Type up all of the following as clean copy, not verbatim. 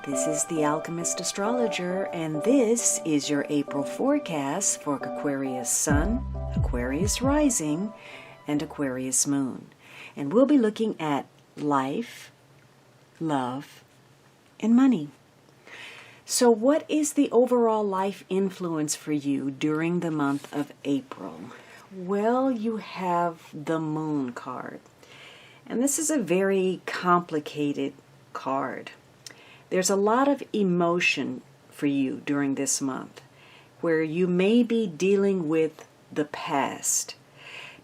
This is the Alchemist Astrologer, and this is your April forecast for Aquarius Sun, Aquarius Rising, and Aquarius Moon. And we'll be looking at life, love, and money. So what is the overall life influence for you during the month of April? Well, you have the Moon card. And this is a very complicated card. There's a lot of emotion for you during this month where you may be dealing with the past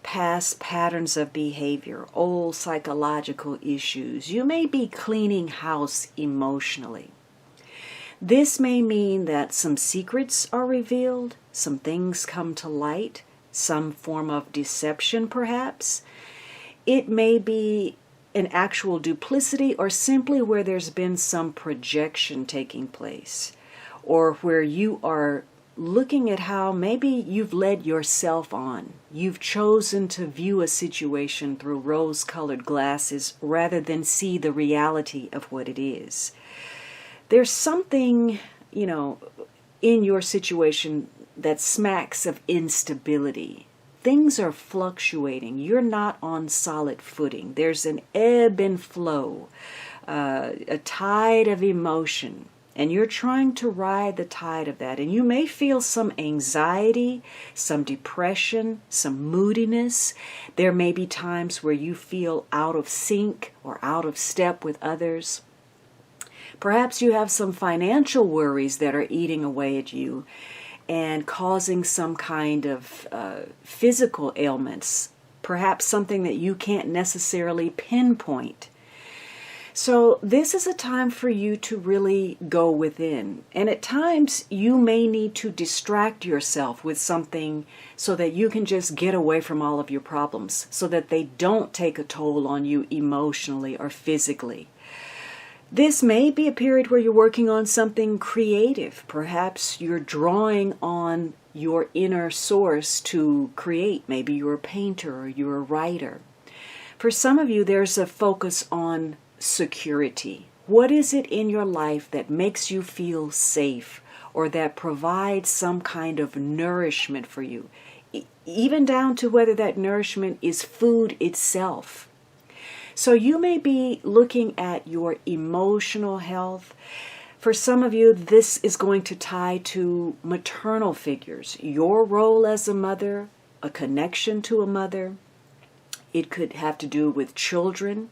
patterns of behavior, old psychological issues. You may be cleaning house emotionally. This may mean that some secrets are revealed, some things come to light, some form of deception perhaps. It may be an actual duplicity or simply where there's been some projection taking place, or where you are looking at how maybe you've led yourself on. You've chosen to view a situation through rose-colored glasses rather than see the reality of what it is. There's something, in your situation that smacks of instability. Things are fluctuating. You're not on solid footing. There's an ebb and flow, a tide of emotion, and you're trying to ride the tide of that. And you may feel some anxiety, some depression, some moodiness. There may be times where you feel out of sync or out of step with others. Perhaps you have some financial worries that are eating away at you and causing some kind of physical ailments, perhaps something that you can't necessarily pinpoint. So this is a time for you to really go within. And at times you may need to distract yourself with something so that you can just get away from all of your problems, so that they don't take a toll on you emotionally or physically. This may be a period where you're working on something creative. Perhaps you're drawing on your inner source to create. Maybe you're a painter or you're a writer. For some of you, there's a focus on security. What is it in your life that makes you feel safe or that provides some kind of nourishment for you? Even down to whether that nourishment is food itself. So you may be looking at your emotional health. For some of you, this is going to tie to maternal figures, your role as a mother, a connection to a mother. It could have to do with children.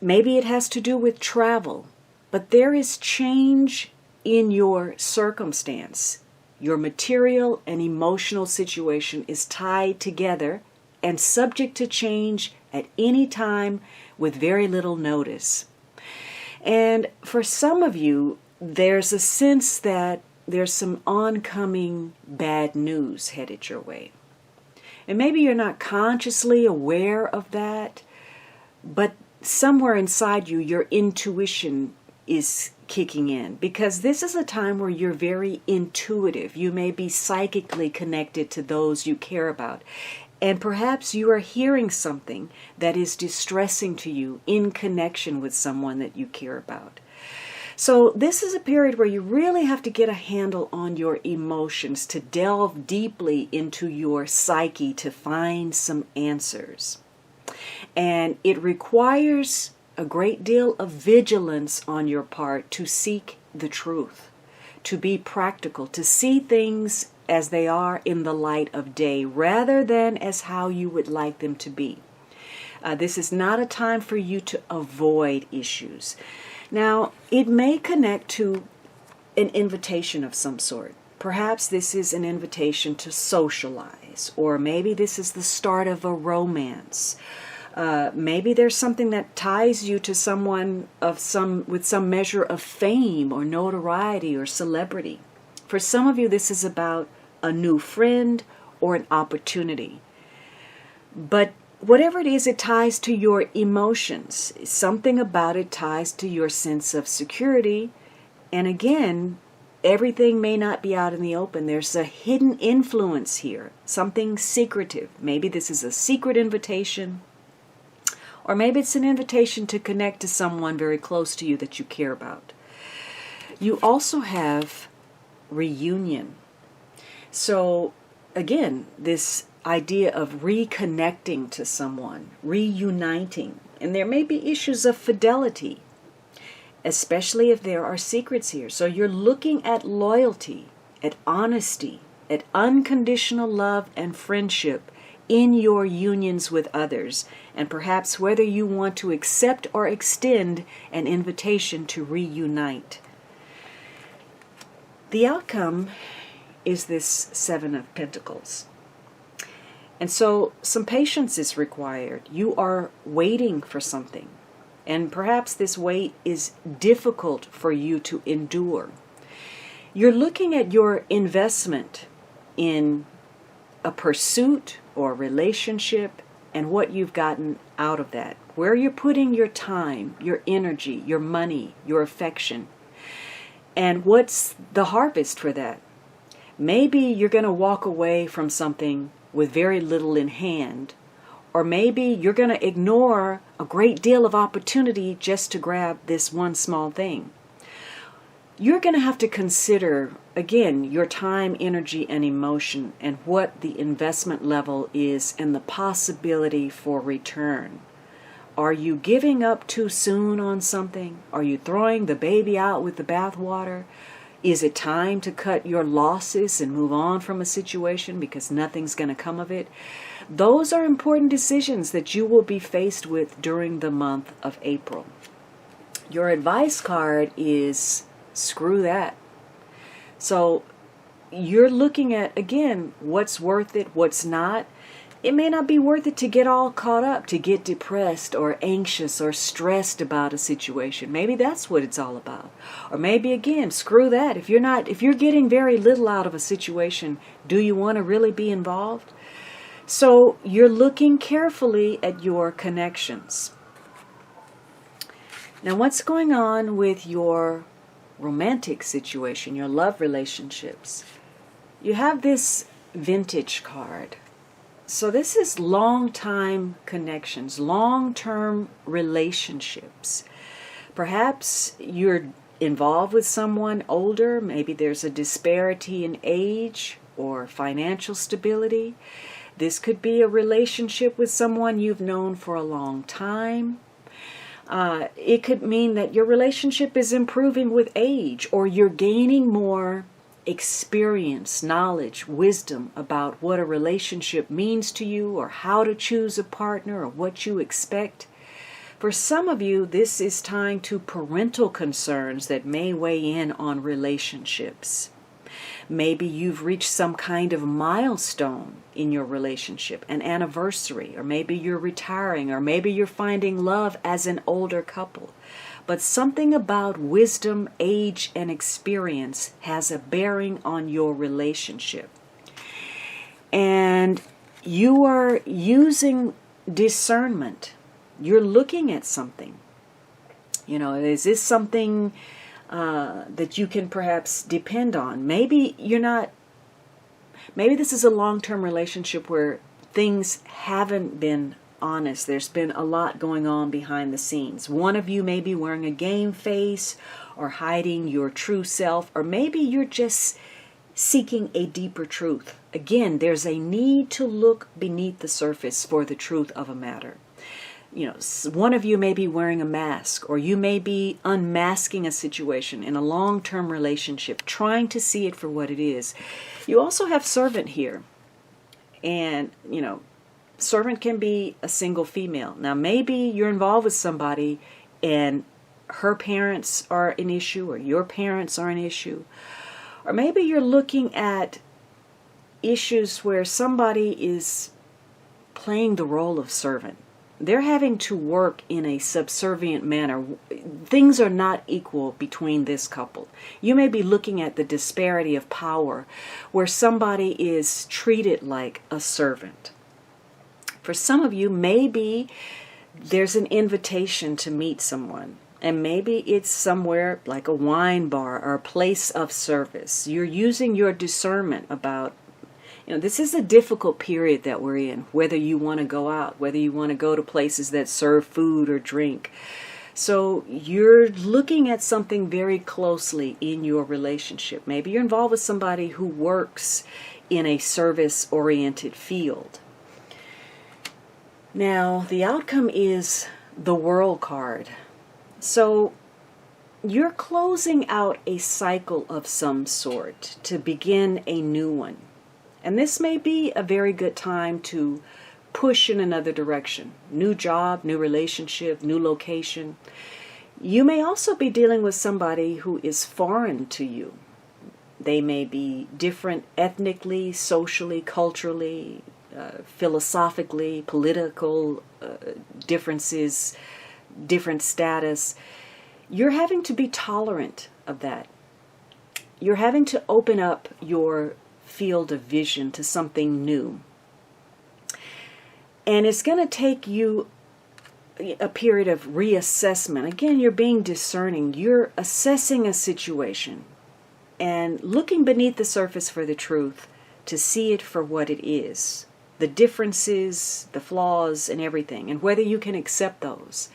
Maybe it has to do with travel. But there is change in your circumstance. Your material and emotional situation is tied together and subject to change at any time with very little notice. And for some of you, there's a sense that there's some oncoming bad news headed your way. And maybe you're not consciously aware of that, but somewhere inside you, your intuition is kicking in, because this is a time where you're very intuitive. You may be psychically connected to those you care about. And perhaps you are hearing something that is distressing to you in connection with someone that you care about. So this is a period where you really have to get a handle on your emotions, to delve deeply into your psyche to find some answers. And it requires a great deal of vigilance on your part to seek the truth, to be practical, to see things as they are in the light of day, rather than as how you would like them to be. This is not a time for you to avoid issues. Now, it may connect to an invitation of some sort. Perhaps this is an invitation to socialize, or maybe this is the start of a romance. Maybe there's something that ties you to someone with some measure of fame or notoriety or celebrity. For some of you, this is about a new friend or an opportunity. But whatever it is, it ties to your emotions. Something about it ties to your sense of security. And again, everything may not be out in the open. There's a hidden influence here, something secretive. Maybe this is a secret invitation, or maybe it's an invitation to connect to someone very close to you that you care about. You also have reunion. So again, this idea of reconnecting to someone, reuniting. And there may be issues of fidelity, especially if there are secrets here. So you're looking at loyalty, at honesty, at unconditional love and friendship in your unions with others, and perhaps whether you want to accept or extend an invitation to reunite. The outcome is this Seven of Pentacles. And so some patience is required. You are waiting for something. And perhaps this wait is difficult for you to endure. You're looking at your investment in a pursuit or relationship and what you've gotten out of that. Where you're putting your time, your energy, your money, your affection. And what's the harvest for that? Maybe you're going to walk away from something with very little in hand, or maybe you're going to ignore a great deal of opportunity just to grab this one small thing. You're going to have to consider, again, your time, energy, and emotion, and what the investment level is and the possibility for return. Are you giving up too soon on something? Are you throwing the baby out with the bathwater? Is it time to cut your losses and move on from a situation because nothing's going to come of it? Those are important decisions that you will be faced with during the month of April. Your advice card is screw that. So you're looking at, again, what's worth it, what's not. It may not be worth it to get all caught up, to get depressed or anxious or stressed about a situation. Maybe that's what it's all about. Or maybe, again, screw that. If you're getting very little out of a situation, do you want to really be involved? So you're looking carefully at your connections. Now, what's going on with your romantic situation, your love relationships? You have this Vintage card. So this is long-time connections, long-term relationships. Perhaps you're involved with someone older. Maybe there's a disparity in age or financial stability. This could be a relationship with someone you've known for a long time. It could mean that your relationship is improving with age, or you're gaining more experience, knowledge, wisdom about what a relationship means to you, or how to choose a partner, or what you expect. For some of you, this is tying to parental concerns that may weigh in on relationships. Maybe you've reached some kind of milestone in your relationship, an anniversary, or maybe you're retiring, or maybe you're finding love as an older couple. But something about wisdom, age, and experience has a bearing on your relationship. And you are using discernment. You're looking at something. You know, is this something that you can perhaps depend on? Maybe you're not. Maybe this is a long-term relationship where things haven't been honest. There's been a lot going on behind the scenes. One of you may be wearing a game face or hiding your true self, or maybe you're just seeking a deeper truth. Again, there's a need to look beneath the surface for the truth of a matter. You know, one of you may be wearing a mask, or you may be unmasking a situation in a long-term relationship, trying to see it for what it is. You also have servant here. And, you know, servant can be a single female. Now, maybe you're involved with somebody and her parents are an issue, or your parents are an issue. Or maybe you're looking at issues where somebody is playing the role of servant. They're having to work in a subservient manner. Things are not equal between this couple. You may be looking at the disparity of power where somebody is treated like a servant. For some of you, maybe there's an invitation to meet someone, and maybe it's somewhere like a wine bar or a place of service. You're using your discernment about, you know, this is a difficult period that we're in, whether you want to go out, whether you want to go to places that serve food or drink. So you're looking at something very closely in your relationship. Maybe you're involved with somebody who works in a service-oriented field. Now, the outcome is the World card. So you're closing out a cycle of some sort to begin a new one. And this may be a very good time to push in another direction. New job, new relationship, new location. You may also be dealing with somebody who is foreign to you. They may be different ethnically, socially, culturally, philosophically, political differences, different status. You're having to be tolerant of that. You're having to open up your field of vision to something new. And it's going to take you a period of reassessment. Again, you're being discerning. You're assessing a situation and looking beneath the surface for the truth to see it for what it is. The differences, the flaws, and everything, and whether you can accept those.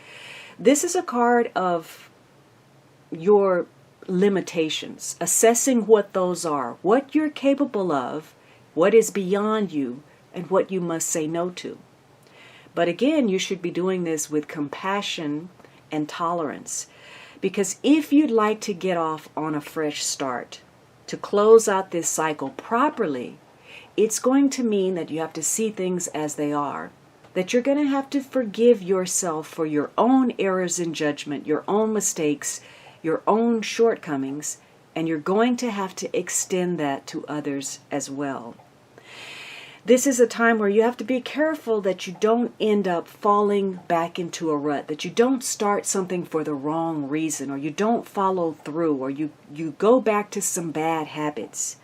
This is a card of your limitations, assessing what those are, what you're capable of, what is beyond you, and what you must say no to. But again, you should be doing this with compassion and tolerance, because if you'd like to get off on a fresh start, to close out this cycle properly, it's going to mean that you have to see things as they are, that you're going to have to forgive yourself for your own errors in judgment, your own mistakes, your own shortcomings, and you're going to have to extend that to others as well. This is a time where you have to be careful that you don't end up falling back into a rut, that you don't start something for the wrong reason, or you don't follow through, or you go back to some bad habits.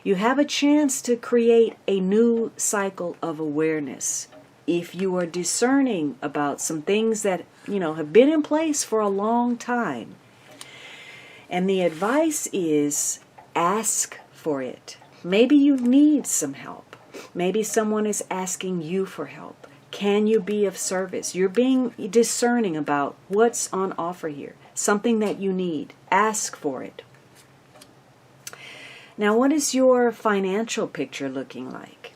You have a chance to create a new cycle of awareness. If you are discerning about some things that, have been in place for a long time. And the advice is ask for it. Maybe you need some help. Maybe someone is asking you for help. Can you be of service? You're being discerning about what's on offer here. Something that you need. Ask for it. Now, what is your financial picture looking like?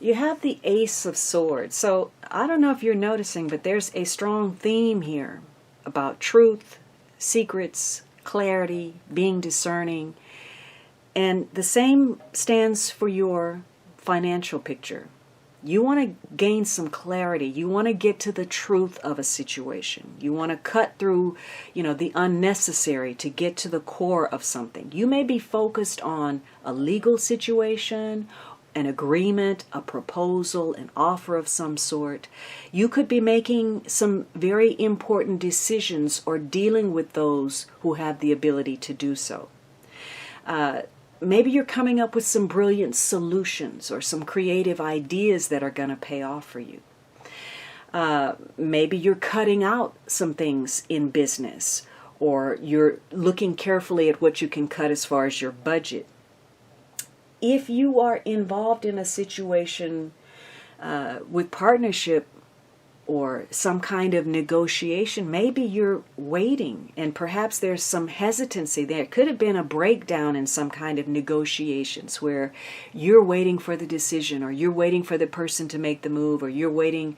You have the Ace of Swords. So, I don't know if you're noticing, but there's a strong theme here about truth, secrets, clarity, being discerning. And the same stands for your financial picture. You want to gain some clarity. You want to get to the truth of a situation. You want to cut through, the unnecessary to get to the core of something. You may be focused on a legal situation, an agreement, a proposal, an offer of some sort. You could be making some very important decisions or dealing with those who have the ability to do so. Maybe you're coming up with some brilliant solutions or some creative ideas that are going to pay off for you. Maybe you're cutting out some things in business, or you're looking carefully at what you can cut as far as your budget. If you are involved in a situation with partnership or some kind of negotiation, maybe you're waiting and perhaps there's some hesitancy. There could have been a breakdown in some kind of negotiations where you're waiting for the decision, or you're waiting for the person to make the move, or you're waiting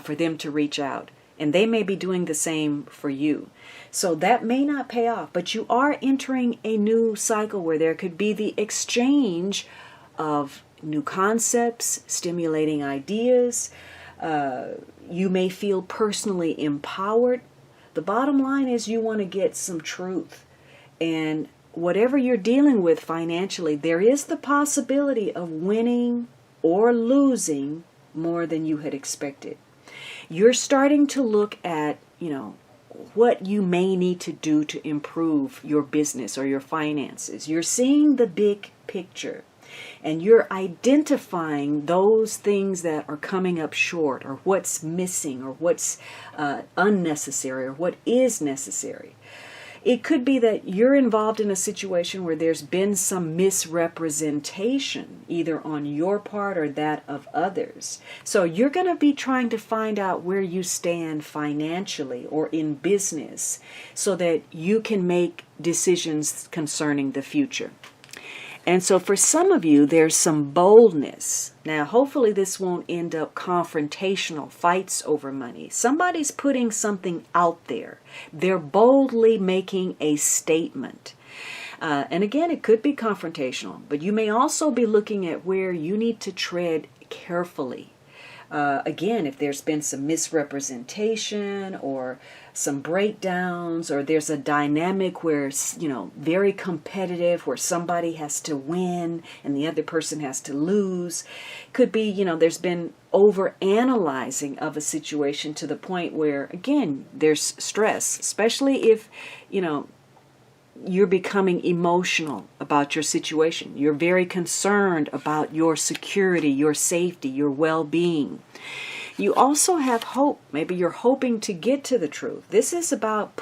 for them to reach out. And they may be doing the same for you. So that may not pay off, but you are entering a new cycle where there could be the exchange of new concepts, stimulating ideas. You may feel personally empowered. The bottom line is you want to get some truth. And whatever you're dealing with financially, there is the possibility of winning or losing more than you had expected. You're starting to look at, what you may need to do to improve your business or your finances. You're seeing the big picture, and you're identifying those things that are coming up short, or what's missing, or what's unnecessary, or what is necessary. It could be that you're involved in a situation where there's been some misrepresentation, either on your part or that of others. So you're going to be trying to find out where you stand financially or in business so that you can make decisions concerning the future. And so for some of you, there's some boldness. Now, hopefully this won't end up confrontational fights over money. Somebody's putting something out there. They're boldly making a statement. And again, it could be confrontational, but you may also be looking at where you need to tread carefully. Again, if there's been some misrepresentation or some breakdowns, or there's a dynamic where, very competitive, where somebody has to win and the other person has to lose. Could be, there's been over-analyzing of a situation to the point where, again, there's stress, especially if, you're becoming emotional about your situation. You're very concerned about your security, your safety, your well-being. You also have hope. Maybe you're hoping to get to the truth. This is about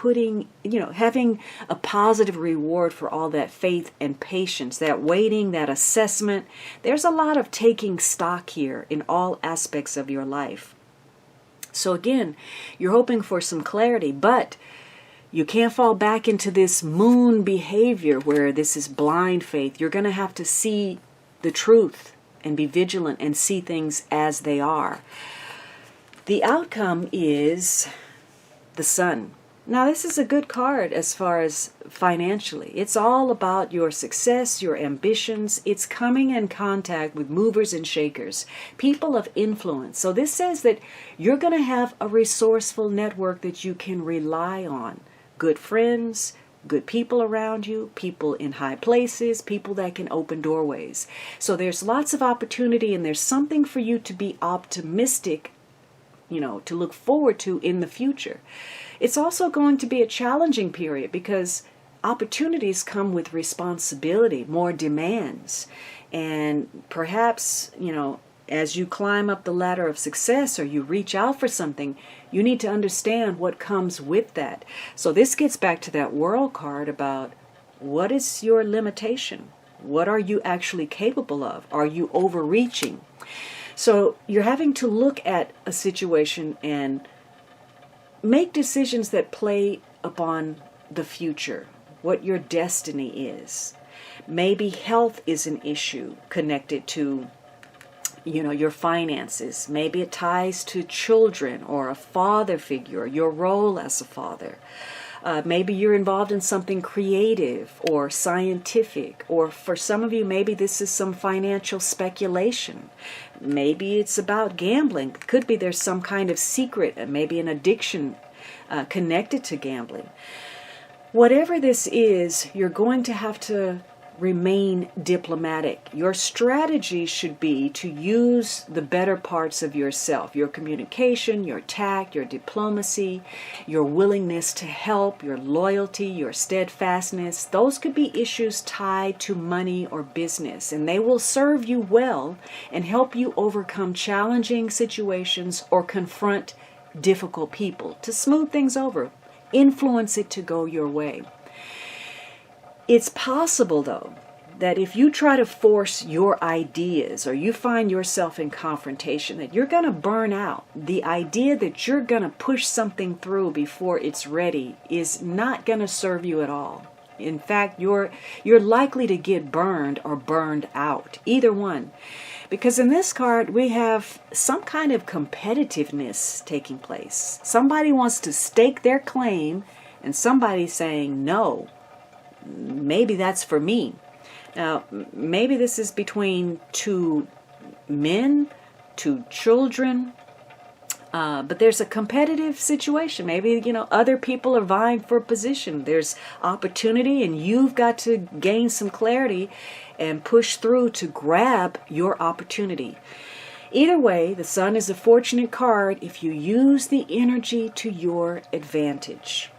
having a positive reward for all that faith and patience, that waiting, that assessment. There's a lot of taking stock here in all aspects of your life. So again, you're hoping for some clarity, but you can't fall back into this moon behavior where this is blind faith. You're going to have to see the truth and be vigilant and see things as they are. The outcome is the Sun. Now, this is a good card as far as financially. It's all about your success, your ambitions. It's coming in contact with movers and shakers, people of influence. So this says that you're going to have a resourceful network that you can rely on. Good friends, good people around you, people in high places, people that can open doorways. So there's lots of opportunity, and there's something for you to be optimistic, to look forward to in the future. It's also going to be a challenging period because opportunities come with responsibility, more demands. And perhaps, as you climb up the ladder of success or you reach out for something, you need to understand what comes with that. So this gets back to that World card about what is your limitation? What are you actually capable of? Are you overreaching? So you're having to look at a situation and make decisions that play upon the future, what your destiny is. Maybe health is an issue connected to your finances. Maybe it ties to children or a father figure, your role as a father. Maybe you're involved in something creative or scientific, or for some of you, maybe this is some financial speculation. Maybe it's about gambling. It could be there's some kind of secret, maybe an addiction connected to gambling. Whatever this is, you're going to have to remain diplomatic. Your strategy should be to use the better parts of yourself, your communication, your tact, your diplomacy, your willingness to help, your loyalty, your steadfastness. Those could be issues tied to money or business, and they will serve you well and help you overcome challenging situations or confront difficult people to smooth things over, influence it to go your way. It's possible, though, that if you try to force your ideas or you find yourself in confrontation, that you're going to burn out. The idea that you're going to push something through before it's ready is not going to serve you at all. In fact, you're likely to get burned or burned out, either one. Because in this card, we have some kind of competitiveness taking place. Somebody wants to stake their claim, and somebody's saying no. Maybe that's for me. Now, maybe this is between two men, two children, but there's a competitive situation. Maybe, other people are vying for a position. There's opportunity, and you've got to gain some clarity and push through to grab your opportunity. Either way, the Sun is a fortunate card if you use the energy to your advantage.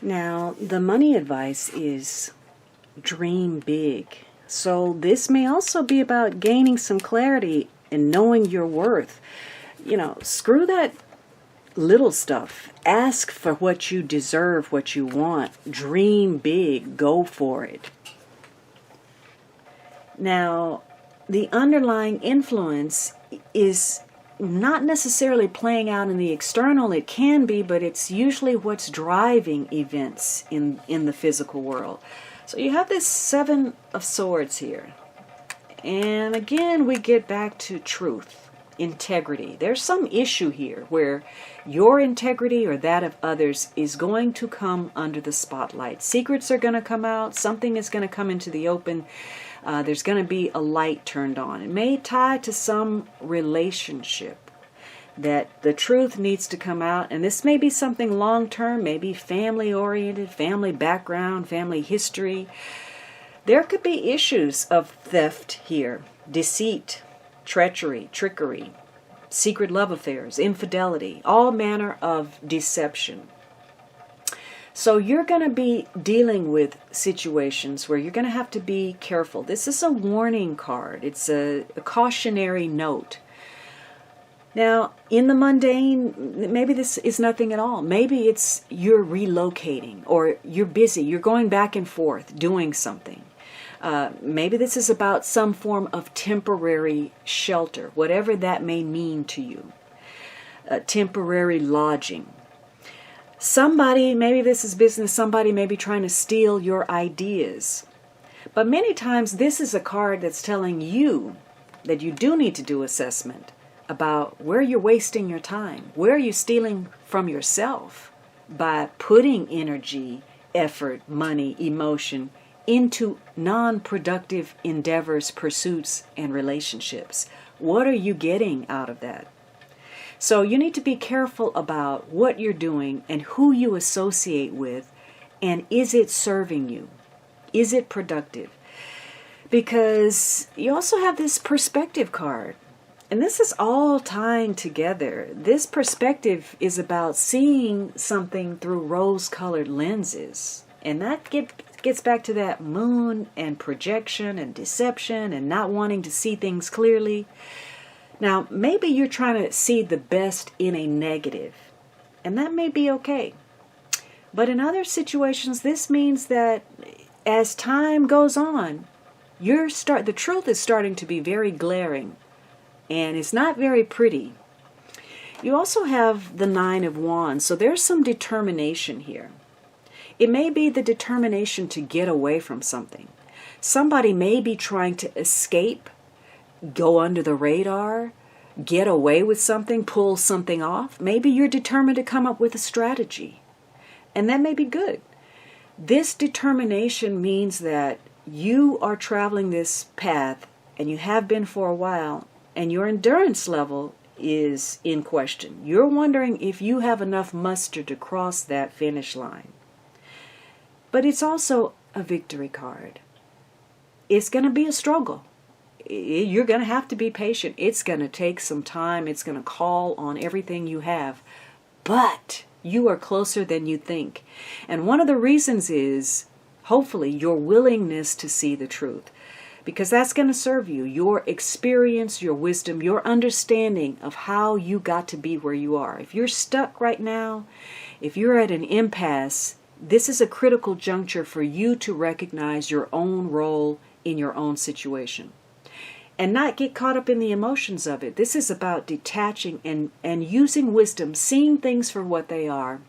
Now, the money advice is dream big. So this may also be about gaining some clarity and knowing your worth. Screw that little stuff. Ask for what you deserve, what you want. Dream big. Go for it. Now, the underlying influence is not necessarily playing out in the external. It can be, but it's usually what's driving events in the physical world. So you have this Seven of Swords here. And again, we get back to truth, integrity. There's some issue here where your integrity or that of others is going to come under the spotlight. Secrets are going to come out. Something is going to come into the open. There's going to be a light turned on. It may tie to some relationship that the truth needs to come out. And this may be something long-term, maybe family-oriented, family background, family history. There could be issues of theft here, deceit, treachery, trickery, secret love affairs, infidelity, all manner of deception. So you're going to be dealing with situations where you're going to have to be careful. This is a warning card. It's a cautionary note. Now, in the mundane, maybe this is nothing at all. Maybe it's you're relocating or you're busy. You're going back and forth doing something. Maybe this is about some form of temporary shelter, whatever that may mean to you. Temporary lodging. Somebody, maybe this is business, somebody may be trying to steal your ideas. But many times this is a card that's telling you that you do need to do assessment about where you're wasting your time. Where are you stealing from yourself by putting energy, effort, money, emotion into non-productive endeavors, pursuits, and relationships? What are you getting out of that? So you need to be careful about what you're doing and who you associate with, and is it serving you? Is it productive? Because you also have this perspective card, and this is all tying together. This perspective is about seeing something through rose-colored lenses, and that gets back to that moon and projection and deception and not wanting to see things clearly. Now, maybe you're trying to see the best in a negative, and that may be okay. But in other situations, this means that as time goes on, the truth is starting to be very glaring, and it's not very pretty. You also have the Nine of Wands, so there's some determination here. It may be the determination to get away from something. Somebody may be trying to escape, go under the radar, get away with something, pull something off. Maybe you're determined to come up with a strategy, and that may be good. This determination means that you are traveling this path, and you have been for a while, and your endurance level is in question. You're wondering if you have enough muster to cross that finish line. But it's also a victory card. It's going to be a struggle. You're going to have to be patient. It's going to take some time. It's going to call on everything you have. But you are closer than you think. And one of the reasons is, hopefully, your willingness to see the truth. Because that's going to serve you. Your experience, your wisdom, your understanding of how you got to be where you are. If you're stuck right now, if you're at an impasse, this is a critical juncture for you to recognize your own role in your own situation. And not get caught up in the emotions of it. This is about detaching and using wisdom, seeing things for what they are,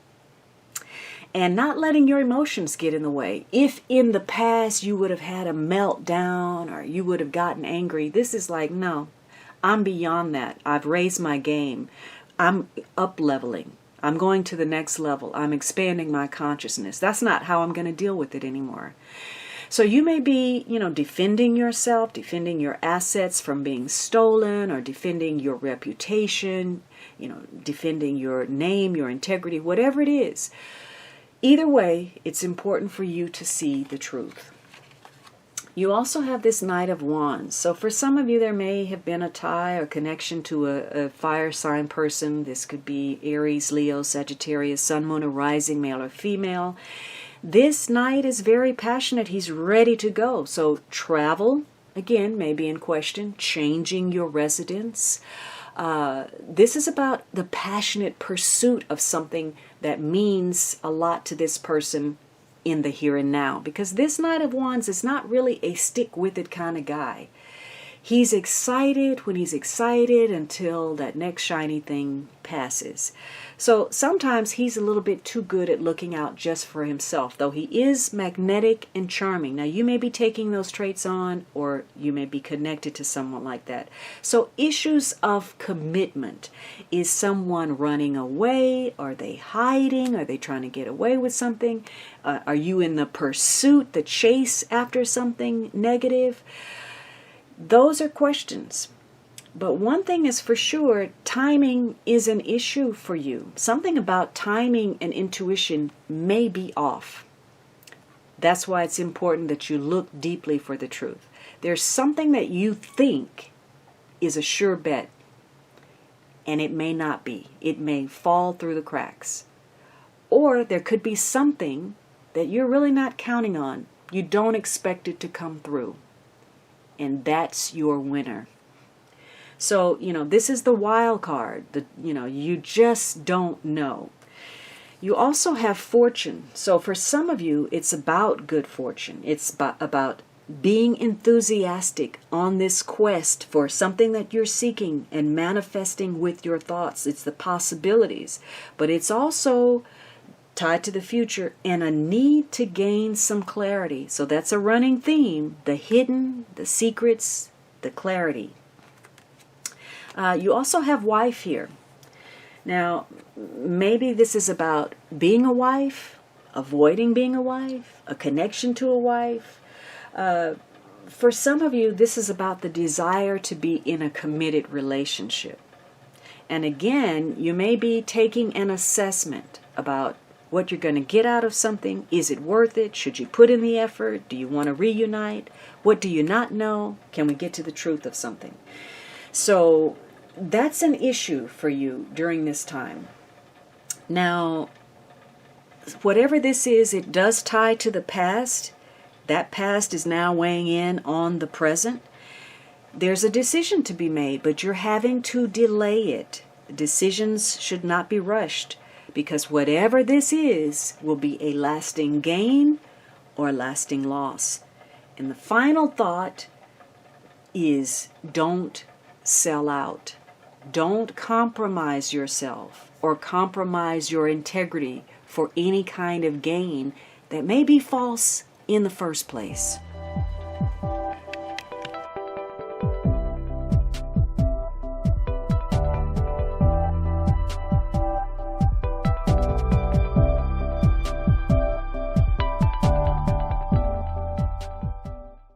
and not letting your emotions get in the way. If in the past you would have had a meltdown or you would have gotten angry, this is like, no, I'm beyond that. I've raised my game. I'm up-leveling. I'm going to the next level. I'm expanding my consciousness. That's not how I'm going to deal with it anymore. So you may be, defending yourself, defending your assets from being stolen, or defending your reputation, defending your name, your integrity, whatever it is. Either way, it's important for you to see the truth. You also have this Knight of Wands. So for some of you, there may have been a tie or connection to a fire sign person. This could be Aries, Leo, Sagittarius, Sun, Moon, or Rising, male or female. This Knight is very passionate. He's ready to go. So travel, again, may be in question. Changing your residence. This is about the passionate pursuit of something that means a lot to this person in the here and now. Because this Knight of Wands is not really a stick-with-it kind of guy. He's excited when he's excited until that next shiny thing passes. So sometimes he's a little bit too good at looking out just for himself, though he is magnetic and charming. Now, you may be taking those traits on, or you may be connected to someone like that. So issues of commitment. Is someone running away? Are they hiding? Are they trying to get away with something? Are you in the pursuit, the chase after something negative? Those are questions. But one thing is for sure, timing is an issue for you. Something about timing and intuition may be off. That's why it's important that you look deeply for the truth. There's something that you think is a sure bet, and it may not be. It may fall through the cracks. Or there could be something that you're really not counting on. You don't expect it to come through. And that's your winner. So, this is the wild card. You just don't know. You also have fortune. So for some of you, it's about good fortune. It's about being enthusiastic on this quest for something that you're seeking and manifesting with your thoughts. It's the possibilities. But it's also tied to the future and a need to gain some clarity. So that's a running theme, the hidden, the secrets, the clarity. You also have wife here. Now, maybe this is about being a wife, avoiding being a wife, a connection to a wife. For some of you, this is about the desire to be in a committed relationship. And again, you may be taking an assessment about what you're going to get out of something. Is it worth it? Should you put in the effort? Do you want to reunite? What do you not know? Can we get to the truth of something? So that's an issue for you during this time. Now, whatever this is, it does tie to the past. That past is now weighing in on the present. There's a decision to be made, but you're having to delay it. Decisions should not be rushed, because whatever this is will be a lasting gain or a lasting loss. And the final thought is, don't sell out. Don't compromise yourself or compromise your integrity for any kind of gain that may be false in the first place.